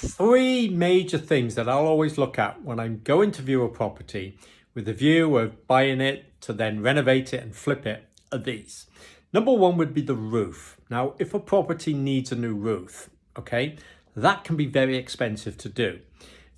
Three major things that I'll always look at when I'm going to view a property with the view of buying it to then renovate it and flip it are these. Number one would be the roof. Now, if a property needs a new roof, okay, that can be very expensive to do.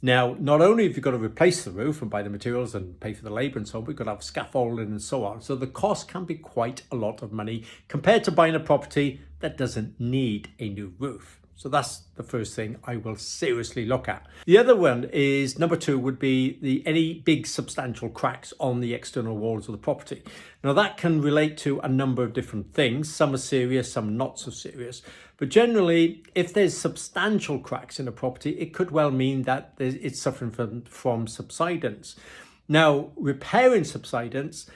Now, not only have you got to replace the roof and buy the materials and pay for the labor and so on, we've got to have scaffolding and so on. So the cost can be quite a lot of money compared to buying a property that doesn't need a new roof. So that's the first thing I will seriously look at. The other one is, number two, would be any big substantial cracks on the external walls of the property. Now that can relate to a number of different things. Some are serious, some not so serious. But generally, if there's substantial cracks in a property, it could well mean that it's suffering from subsidence. Now, repairing subsidence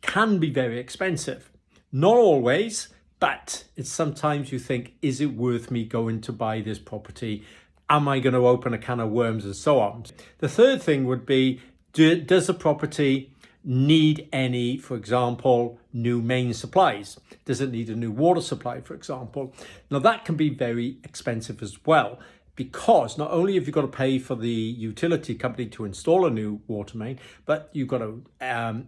can be very expensive. Not always, but it's sometimes you think, is it worth me going to buy this property? Am I going to open a can of worms and so on? The third thing would be, does the property need any, for example, new main supplies? Does it need a new water supply, for example? Now that can be very expensive as well, because not only have you got to pay for the utility company to install a new water main, but you've got to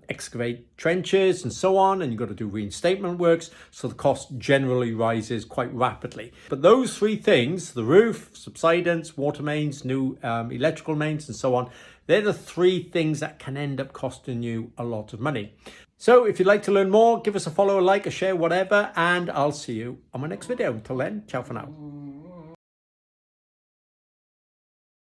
excavate trenches and so on, and you've got to do reinstatement works. So the cost generally rises quite rapidly. But those three things, the roof, subsidence, water mains, new electrical mains and so on, they're the three things that can end up costing you a lot of money. So if you'd like to learn more, give us a follow, a like, a share, whatever, and I'll see you on my next video. Until then, ciao for now.